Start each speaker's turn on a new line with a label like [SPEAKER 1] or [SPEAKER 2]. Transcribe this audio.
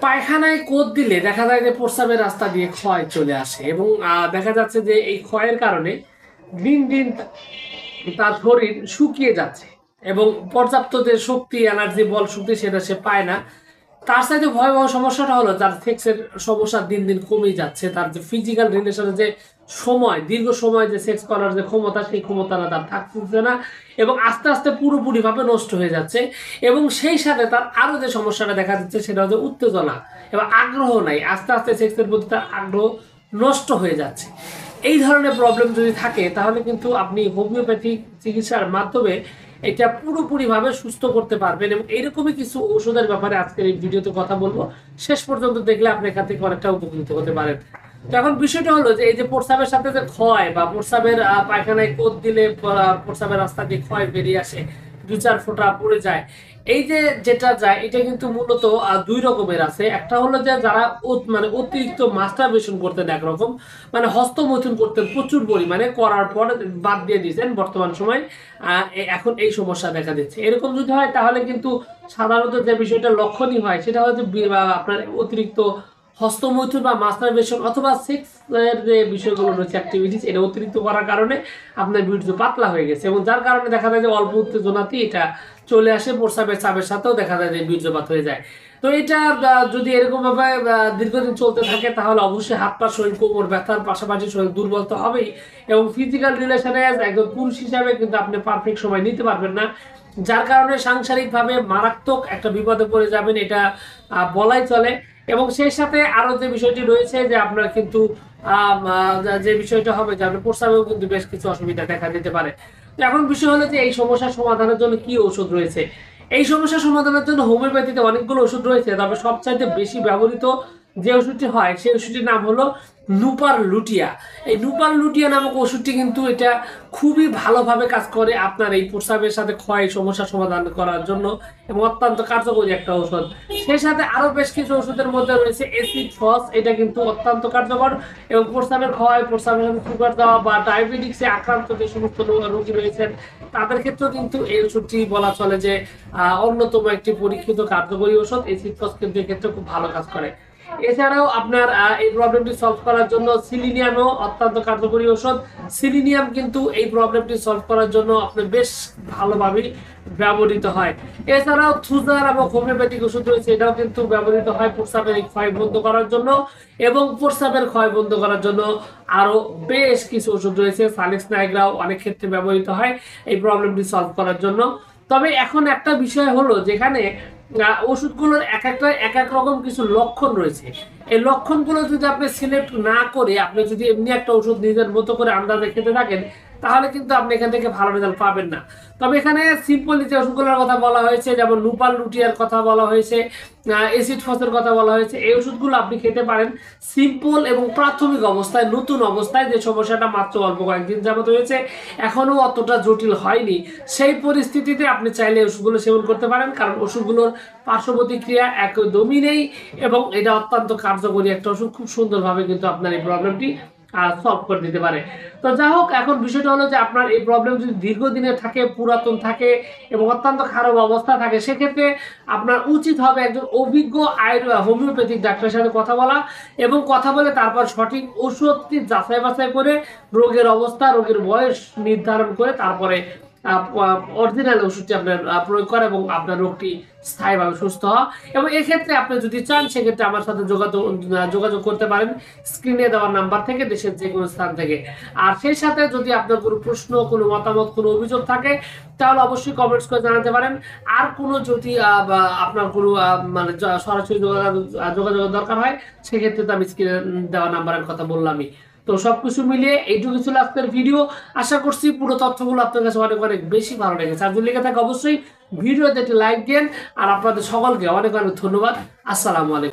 [SPEAKER 1] পায়খানায় কোদ দিলে দেখা যায় যে প্রস্রাবের রাস্তা দিয়ে ক্ষয় চলে আসে এবং দেখা যাচ্ছে যে এই ক্ষয়ের কারণে দিন দিন তার শরীর শুকিয়ে যাচ্ছে এবং পর্যাপ্ত যে শক্তি এনার্জি বল শক্তি সেটা সে পায় না। তার সাথে ভয়াবহ সমস্যাটা হলো তার সেক্সের সমস্যা দিন দিন কমেই যাচ্ছে, তার যে ফিজিক্যাল রিলেশনের যে সময় দীর্ঘ সময় যে সেক্স করার যে ক্ষমতা সেই ক্ষমতাটা তার থাকতেছে না এবং আস্তে আস্তে পুরোপুরিভাবে নষ্ট হয়ে যাচ্ছে। এবং সেই সাথে তার আরও যে সমস্যাটা দেখা যাচ্ছে সেটা হচ্ছে উত্তেজনা এবং আগ্রহ নাই, আস্তে আস্তে সেক্সের প্রতি তার আগ্রহ নষ্ট হয়ে যাচ্ছে। এই ধরনের প্রবলেম যদি থাকে তাহলে কিন্তু আপনি হোমিওপ্যাথিক চিকিৎসার মাধ্যমে এটা পুরোপুরিভাবে সুস্থ করতে পারবেন এবং এইরকমই কিছু ওষুধের ব্যাপারে আজকের এই ভিডিওতে কথা বলবো। শেষ পর্যন্ত দেখলে আপনি এখান থেকে অনেকটা উপকৃত হতে পারেন। তো এখন বিষয়টা হলো যে এই যে প্রস্রাবের সাথে যে ক্ষয় বা প্রস্রাবের পায়খানায় কোদ দিলে প্রস্রাবের রাস্তা দিয়ে ক্ষয় বেরিয়ে আসে, দু চার ফোঁটা পড়ে যায়, এই যে যেটা যায় এটা কিন্তু মূলত দুই রকমের আছে। একটা হলো যে যারা মানে অতিরিক্ত মাস্টারবেশন করতেন একরকম, মানে হস্তমৈথুন করতেন প্রচুর পরিমাণে, করার পর বাদ দিয়ে দিয়েছেন, বর্তমান সময় এখন এই সমস্যা দেখা দিচ্ছে। এরকম যদি হয় তাহলে কিন্তু সাধারণত যে বিষয়টা লক্ষণীয় হয় সেটা হচ্ছে আপনার অতিরিক্ত হস্তমৈথুন বা মাস্টারবেশন অথবা সেক্স এর যে বিষয়গুলো রয়েছে অ্যাক্টিভিটিস এটা অতিরিক্ত করার কারণে আপনার বীর্য পাতলা হয়ে গেছে এবং যার কারণে দেখা যায় যে অল্প উত্তেজনাতেই এটা চলে আসে, প্রস্রাবের চাপের সাথেও দেখা যায় যে বীর্যপাত হয়ে যায়। তো এটা যদি এরকম ভাবে দীর্ঘদিন চলতে থাকে তাহলে অবশ্যই হাত পা শরীর কোমর ব্যথার পাশাপাশি শরীর দুর্বল তো হবেই এবং ফিজিক্যাল রিলেশনে একজন পুরুষ হিসাবে কিন্তু আপনি পারফেক্ট সময় নিতে পারবেন না, যার কারণে সাংসারিকভাবে মারাত্মক একটা বিপদে পড়ে যাবেন, এটা বলাই চলে। এবং সেই সাথে আরো যে বিষয়টি রয়েছে যে আপনার কিন্তু যে বিষয়টা হবে যে আপনার প্রস্রাবেও কিন্তু বেশ কিছু অসুবিধা দেখা দিতে পারে। তো এখন বিষয় হলো যে এই সমস্যার সমাধানের জন্য কি ওষুধ রয়েছে। এই সমস্যা সমাধানের জন্য হোমিওপ্যাথিতে অনেকগুলো ওষুধ রয়েছে, তবে সবচাইতে বেশি ব্যবহৃত যে ওষুধটি হয় সেই ওষুধটির নাম হলো নুপার লুটিয়া। এই নুপার লুটিয়া নামক ওষুধটি কিন্তু এটা খুবই ভালোভাবে কাজ করে আপনার এই প্রস্রাবের সাথে ক্ষয় সমস্যা সমাধান করার জন্য এবং অত্যন্ত কার্যকরী একটা ওষুধ। সেই সাথে আরো বেশ কিছু ওষুধের মধ্যে রয়েছে অ্যাসিড ফস, এটা কিন্তু অত্যন্ত কার্যকর এবং প্রস্রাবের ক্ষয়, প্রস্রাবের সাথে সুগার দেওয়া বা ডায়াবেটিক্সে আক্রান্ত যে সমস্ত রোগী রয়েছেন তাদের ক্ষেত্রেও কিন্তু এই ওষুধটি বলা চলে যে অন্যতম একটি পরীক্ষিত কার্যকরী ওষুধ। অ্যাসিড ফস কিন্তু এক্ষেত্রে খুব ভালো কাজ করে। এছাড়াও আপনার এই প্রবলেমটি সলভ করার জন্য সিলিনিয়ামও অত্যন্ত কার্যকরী ওষুধ। সিলিনিয়াম কিন্তু এই প্রবলেমটি সলভ করার জন্য আপনার বেশ ভালোভাবে ব্যবহৃত হয়। এছাড়াও থুজার এবং হোমিওপ্যাথিক ওষুধ রয়েছে, এটাও কিন্তু ব্যবহৃত হয় প্রস্রাবের ক্ষয় বন্ধ করার জন্য এবং প্রস্রাবের ক্ষয় বন্ধ করার জন্য আরো বেশ কিছু ওষুধ রয়েছে। সালিক্স নাইগ্রাও অনেক ক্ষেত্রে ব্যবহৃত হয় এই প্রবলেমটি সলভ করার জন্য। তবে এখন একটা বিষয় হলো যেখানে ওষুধগুলোর এক এক রকম কিছু লক্ষণ রয়েছে। এই লক্ষণগুলো যদি আপনি সিলেক্ট না করে আপনি যদি এমনি একটা ওষুধ নিজের মতো করে আন্দাজে খেতে থাকেন তাহলে কিন্তু আপনি এখান থেকে ভালো রেজাল্ট পাবেন না। তবে এখানে সিম্পলি যে ওষুধগুলোর কথা বলা হয়েছে, যেমন নুপার লুটিয়ার কথা বলা হয়েছে, অ্যাসিড ফসের কথা বলা হয়েছে, এই ওষুধগুলো আপনি খেতে পারেন সিম্পল এবং প্রাথমিক অবস্থায়, নতুন অবস্থায় যে সমস্যাটা মাত্র অল্প কয়েকদিন যাবত হয়েছে, এখনও অতটা জটিল হয়নি, সেই পরিস্থিতিতে আপনি চাইলে ওষুধগুলো সেবন করতে পারেন, কারণ ওষুধগুলোর পার্শ্ব প্রতিক্রিয়া একদমই নেই এবং এটা অত্যন্ত কার্যকরী একটা ওষুধ, খুব সুন্দরভাবে কিন্তু আপনার এই প্রবলেমটি সলভ করে দিতে পারে। তো যাই হোক, এখন বিষয়টা হলো যে আপনার এই প্রবলেম যদি দীর্ঘদিনের থাকে, পুরাতন থাকে এবং অত্যন্ত খারাপ অবস্থা থাকে, সেক্ষেত্রে আপনার উচিত হবে একজন অভিজ্ঞ হোমিওপ্যাথিক ডাক্তারের সাথে কথা বলা এবং কথা বলে তারপর সঠিক ওষুধটি যাচাই বাছাই করে রোগের অবস্থা, রোগের বয়স নির্ধারণ করে তারপরে অরিজিনাল ওষুধটি আপনার প্রয়োগ করা এবং আপনার রোগটি স্থায়ীভাবে সুস্থ হওয়া। এবং এক্ষেত্রে আপনি যদি চান সেক্ষেত্রে আমার সাথে যোগাযোগ করতে পারেন স্ক্রিনে দেওয়া নাম্বার থেকে, দেশের যে কোনো স্থান থেকে। আর সেই সাথে যদি আপনার কোনো প্রশ্ন, কোনো মতামত, কোনো অভিযোগ থাকে তাহলে অবশ্যই কমেন্টস করে জানাতে পারেন। আর কোনো যদি আপনার কোনো মানে সরাসরি যোগাযোগের দরকার হয় সেক্ষেত্রে তো আমি স্ক্রিনে দেওয়া নাম্বারের কথা বললামই। তো সবকিছু মিলিয়ে এইটুকু ছিল আজকের ভিডিও। আশা করছি পুরো তথ্যগুলো আপনার কাছে অনেক অনেক বেশি ভালো লেগেছে। আর যদি লেগে থাকে অবশ্যই ভিডিওতে একটি লাইক দেন। আর আপনাদের সকলকে অনেক অনেক ধন্যবাদ। আসসালামু আলাইকুম।